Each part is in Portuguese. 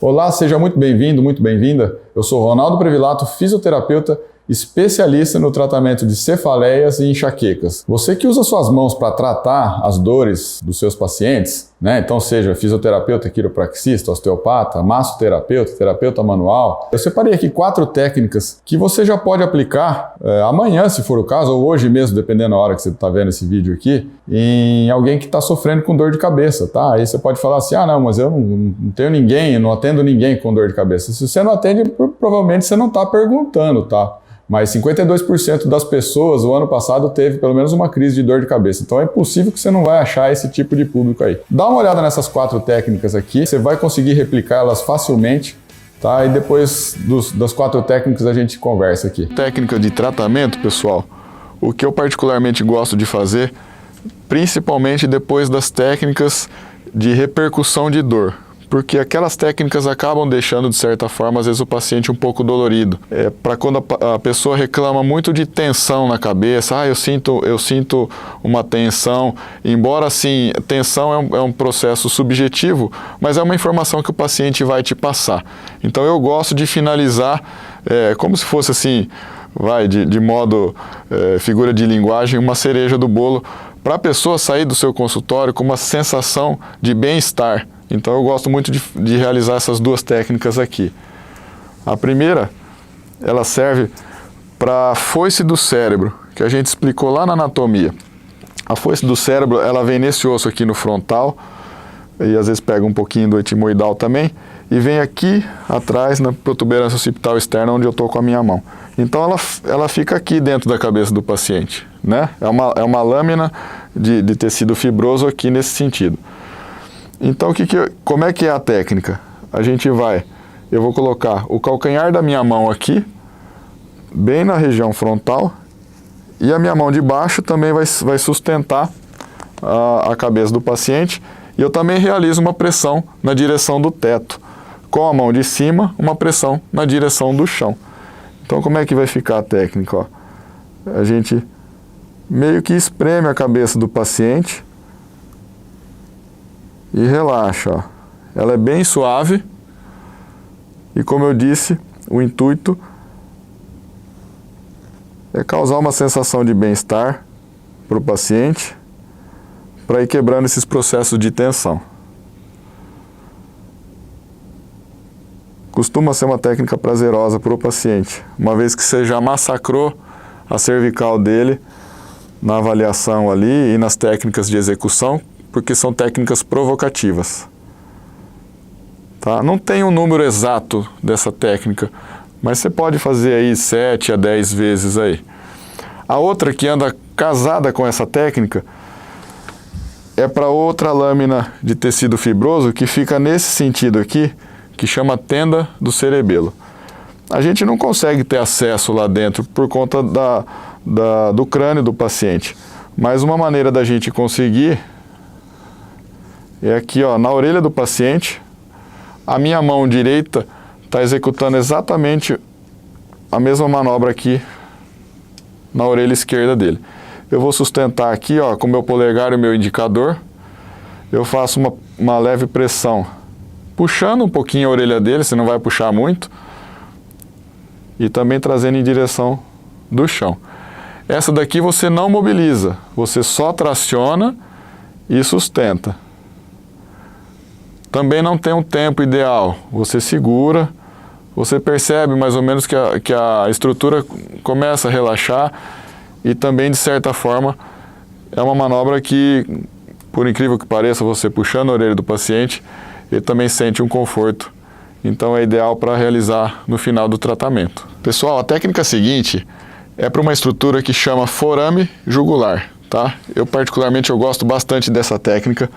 Olá, seja muito bem-vindo, muito bem-vinda. Eu sou Ronaldo Previlato, fisioterapeuta, especialista no tratamento de cefaleias e enxaquecas. Você que usa suas mãos para tratar as dores dos seus pacientes, né? Então seja fisioterapeuta, quiropraxista, osteopata, massoterapeuta, terapeuta manual. Eu separei aqui 4 técnicas que você já pode aplicar amanhã, se for o caso, ou hoje mesmo, dependendo da hora que você está vendo esse vídeo aqui, em alguém que está sofrendo com dor de cabeça, tá? Aí você pode falar assim, não, mas eu não tenho ninguém, eu não atendo ninguém com dor de cabeça. Se você não atende, provavelmente você não está perguntando, tá? Mas 52% das pessoas, o ano passado, teve pelo menos uma crise de dor de cabeça. Então é possível que você não vai achar esse tipo de público aí. Dá uma olhada nessas 4 técnicas aqui, você vai conseguir replicá-las facilmente, tá? E depois das 4 técnicas a gente conversa aqui. Técnica de tratamento, pessoal, o que eu particularmente gosto de fazer, principalmente depois das técnicas de repercussão de dor. Porque aquelas técnicas acabam deixando, de certa forma, às vezes o paciente um pouco dolorido. Para quando a pessoa reclama muito de tensão na cabeça, eu sinto uma tensão, embora assim, tensão é um processo subjetivo, mas é uma informação que o paciente vai te passar. Então eu gosto de finalizar como se fosse assim, de modo figura de linguagem, uma cereja do bolo, para a pessoa sair do seu consultório com uma sensação de bem-estar. Então eu gosto muito de realizar essas 2 técnicas aqui. A primeira, ela serve para a foice do cérebro, que a gente explicou lá na anatomia. A foice do cérebro, ela vem nesse osso aqui no frontal, e às vezes pega um pouquinho do etimoidal também, e vem aqui atrás na protuberância occipital externa, onde eu estou com a minha mão. Então ela fica aqui dentro da cabeça do paciente, né? É uma lâmina de tecido fibroso aqui nesse sentido. Então, como é que é a técnica? Eu vou colocar o calcanhar da minha mão aqui, bem na região frontal, e a minha mão de baixo também vai sustentar a cabeça do paciente, e eu também realizo uma pressão na direção do teto. Com a mão de cima, uma pressão na direção do chão. Então, como é que vai ficar a técnica? Ó? A gente meio que espreme a cabeça do paciente, e relaxa, ó. Ela é bem suave e, como eu disse, o intuito é causar uma sensação de bem-estar para o paciente, para ir quebrando esses processos de tensão. Costuma ser uma técnica prazerosa para o paciente, uma vez que você já massacrou a cervical dele na avaliação ali e nas técnicas de execução, porque são técnicas provocativas. Tá? Não tem um número exato dessa técnica, mas você pode fazer aí 7 a 10 vezes aí. A outra que anda casada com essa técnica é para outra lâmina de tecido fibroso que fica nesse sentido aqui, que chama tenda do cerebelo. A gente não consegue ter acesso lá dentro por conta do crânio do paciente, mas uma maneira da gente conseguir é aqui, ó, na orelha do paciente. A minha mão direita está executando exatamente a mesma manobra aqui na orelha esquerda dele. Eu vou sustentar aqui, ó, com o meu polegar e o meu indicador. Eu faço uma leve pressão, puxando um pouquinho a orelha dele, você não vai puxar muito, e também trazendo em direção do chão. Essa daqui você não mobiliza, você só traciona e sustenta. Também não tem um tempo ideal, você segura, você percebe mais ou menos que a estrutura começa a relaxar, e também, de certa forma, é uma manobra que, por incrível que pareça, você puxando a orelha do paciente, ele também sente um conforto. Então é ideal para realizar no final do tratamento. Pessoal, a técnica seguinte é para uma estrutura que chama forame jugular, tá? Eu particularmente gosto bastante dessa técnica.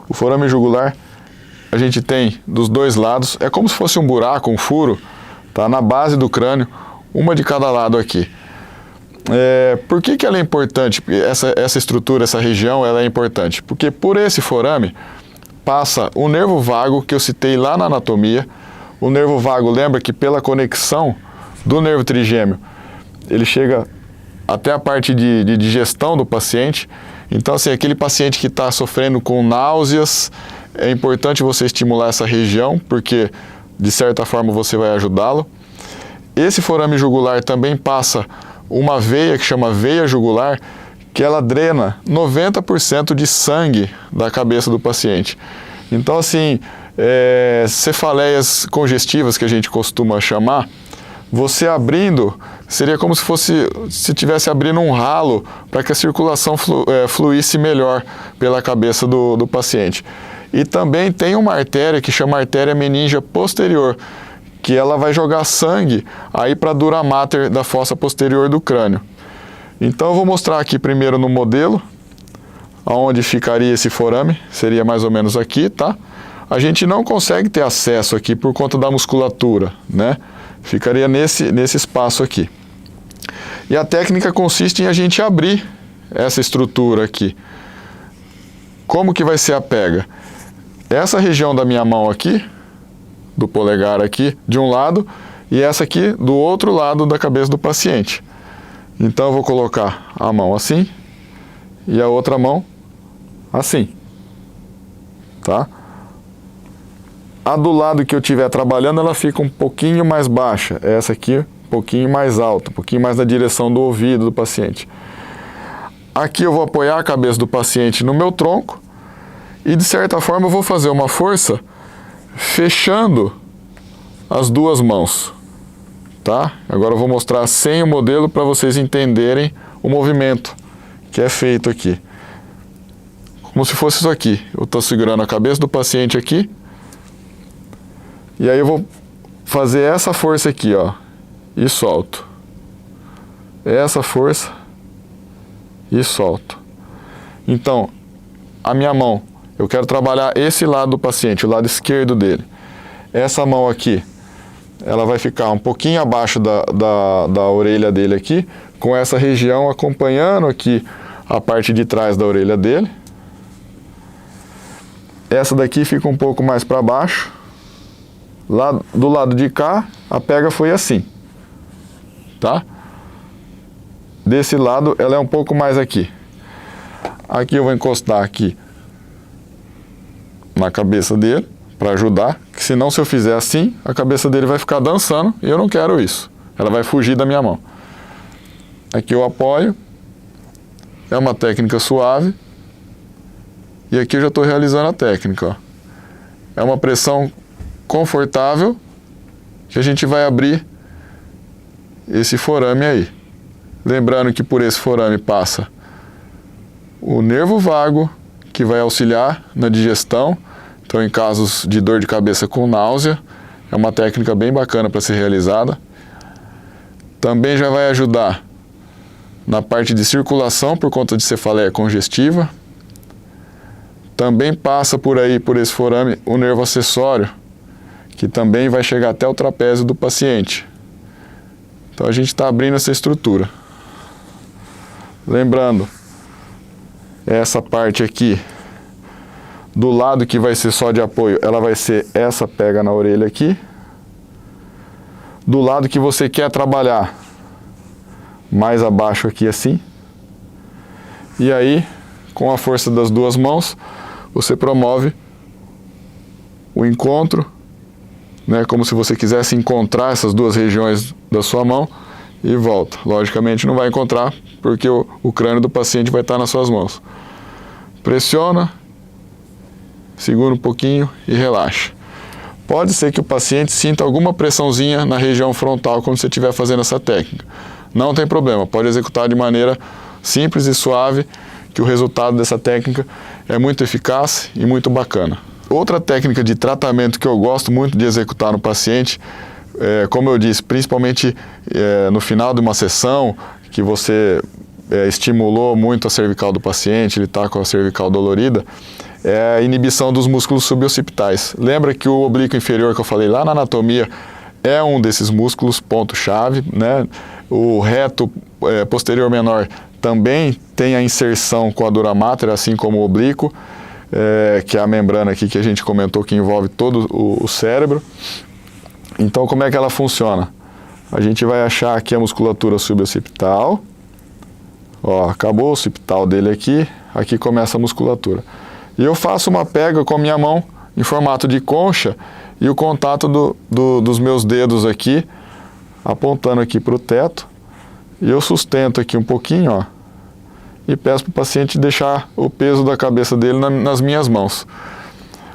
O forame jugular a gente tem dos 2 lados, é como se fosse um buraco, um furo, tá? Na base do crânio, uma de cada lado aqui. Por que ela é importante? Essa estrutura, essa região, ela é importante? Porque por esse forame passa o nervo vago que eu citei lá na anatomia. O nervo vago, lembra que pela conexão do nervo trigêmeo, ele chega até a parte de digestão do paciente. Então, assim, aquele paciente que está sofrendo com náuseas, é importante você estimular essa região, porque de certa forma você vai ajudá-lo. Esse forame jugular também passa uma veia que chama veia jugular, que ela drena 90% de sangue da cabeça do paciente. Então, assim, cefaleias congestivas, que a gente costuma chamar, você abrindo, seria como se estivesse abrindo um ralo para que a circulação fluísse melhor pela cabeça do paciente. E também tem uma artéria que chama artéria meningia posterior, que ela vai jogar sangue aí para a dura mater da fossa posterior do crânio. Então eu vou mostrar aqui primeiro no modelo, aonde ficaria esse forame, seria mais ou menos aqui, tá? A gente não consegue ter acesso aqui por conta da musculatura, né? Ficaria nesse espaço aqui. E a técnica consiste em a gente abrir essa estrutura aqui. Como que vai ser a pega? Essa região da minha mão aqui, do polegar aqui, de um lado, e essa aqui do outro lado da cabeça do paciente. Então eu vou colocar a mão assim e a outra mão assim, tá? A do lado que eu estiver trabalhando, ela fica um pouquinho mais baixa. Essa aqui, um pouquinho mais alta, um pouquinho mais na direção do ouvido do paciente. Aqui eu vou apoiar a cabeça do paciente no meu tronco e, de certa forma, eu vou fazer uma força fechando as duas mãos, tá? Agora eu vou mostrar sem o modelo para vocês entenderem o movimento que é feito aqui. Como se fosse isso aqui. Eu estou segurando a cabeça do paciente aqui. E aí eu vou fazer essa força aqui, ó, e solto. Essa força e solto. Então, a minha mão, eu quero trabalhar esse lado do paciente, o lado esquerdo dele. Essa mão aqui, ela vai ficar um pouquinho abaixo da orelha dele aqui, com essa região acompanhando aqui a parte de trás da orelha dele. Essa daqui fica um pouco mais para baixo. Lá do lado de cá, a pega foi assim, tá? Desse lado, ela é um pouco mais aqui. Aqui eu vou encostar aqui na cabeça dele, para ajudar, que senão se eu fizer assim, a cabeça dele vai ficar dançando, e eu não quero isso. Ela vai fugir da minha mão. Aqui eu apoio, é uma técnica suave, e aqui eu já estou realizando a técnica, ó. É uma pressão confortável, que a gente vai abrir esse forame aí. Lembrando que por esse forame passa o nervo vago, que vai auxiliar na digestão. Então, em casos de dor de cabeça com náusea, é uma técnica bem bacana para ser realizada. Também já vai ajudar na parte de circulação por conta de cefaleia congestiva. Também passa por aí, por esse forame, o nervo acessório, que também vai chegar até o trapézio do paciente. Então a gente está abrindo essa estrutura. Lembrando, essa parte aqui, do lado que vai ser só de apoio, ela vai ser essa pega na orelha aqui. Do lado que você quer trabalhar, mais abaixo aqui assim. E aí, com a força das duas mãos, você promove o encontro, né, como se você quisesse encontrar essas duas regiões da sua mão e volta. Logicamente não vai encontrar, porque o crânio do paciente vai estar nas suas mãos. Pressiona, segura um pouquinho e relaxa. Pode ser que o paciente sinta alguma pressãozinha na região frontal quando você estiver fazendo essa técnica. Não tem problema, pode executar de maneira simples e suave, que o resultado dessa técnica é muito eficaz e muito bacana. Outra técnica de tratamento que eu gosto muito de executar no paciente, como eu disse, principalmente no final de uma sessão, que você estimulou muito a cervical do paciente, ele está com a cervical dolorida, é a inibição dos músculos suboccipitais. Lembra que o oblíquo inferior que eu falei lá na anatomia é um desses músculos ponto-chave, né? O reto posterior menor também tem a inserção com a dura mater, assim como o oblíquo, que é a membrana aqui que a gente comentou que envolve todo o cérebro. Então, como é que ela funciona? A gente vai achar aqui a musculatura suboccipital. Ó, acabou o occipital dele aqui, aqui começa a musculatura. E eu faço uma pega com a minha mão em formato de concha e o contato dos meus dedos aqui, apontando aqui para o teto, e eu sustento aqui um pouquinho, ó, e peço para o paciente deixar o peso da cabeça dele nas minhas mãos.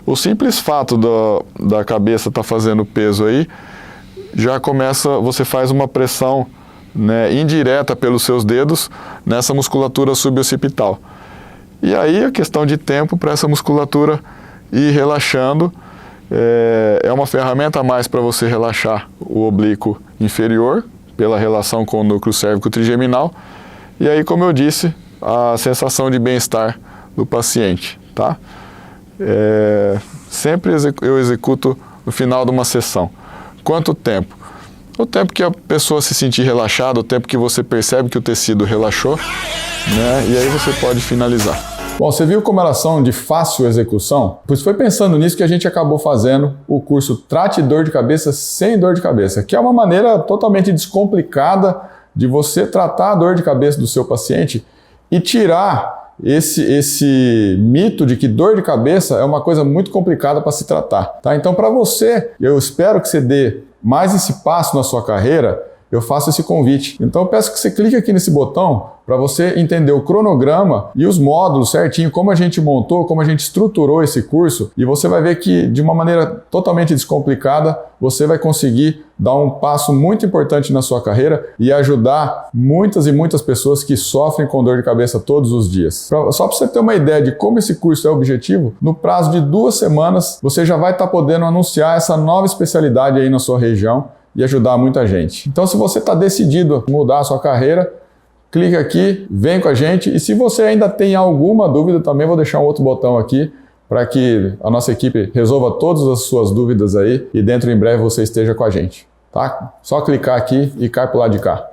O simples fato da cabeça estar fazendo peso aí, já começa, você faz uma pressão, né, indireta pelos seus dedos nessa musculatura suboccipital. E aí a questão de tempo para essa musculatura ir relaxando, é uma ferramenta a mais para você relaxar o oblíquo inferior, pela relação com o núcleo cérvico trigeminal, e aí, como eu disse, a sensação de bem-estar do paciente, tá? Sempre eu executo no final de uma sessão. Quanto tempo? O tempo que a pessoa se sentir relaxada, o tempo que você percebe que o tecido relaxou, né? E aí você pode finalizar. Bom, você viu como elas são de fácil execução? Pois foi pensando nisso que a gente acabou fazendo o curso Trate Dor de Cabeça Sem Dor de Cabeça, que é uma maneira totalmente descomplicada de você tratar a dor de cabeça do seu paciente e tirar esse mito de que dor de cabeça é uma coisa muito complicada para se tratar, tá? Então, para você, eu espero que você dê mais esse passo na sua carreira, eu faço esse convite. Então eu peço que você clique aqui nesse botão para você entender o cronograma e os módulos certinho, como a gente montou, como a gente estruturou esse curso, e você vai ver que de uma maneira totalmente descomplicada, você vai conseguir dar um passo muito importante na sua carreira e ajudar muitas e muitas pessoas que sofrem com dor de cabeça todos os dias. Só para você ter uma ideia de como esse curso é objetivo, no prazo de 2 semanas você já vai estar podendo anunciar essa nova especialidade aí na sua região e ajudar muita gente. Então, se você está decidido a mudar a sua carreira, clica aqui, vem com a gente, e se você ainda tem alguma dúvida, também vou deixar um outro botão aqui para que a nossa equipe resolva todas as suas dúvidas aí e dentro em breve você esteja com a gente, tá? Só clicar aqui e cai pro lado de cá.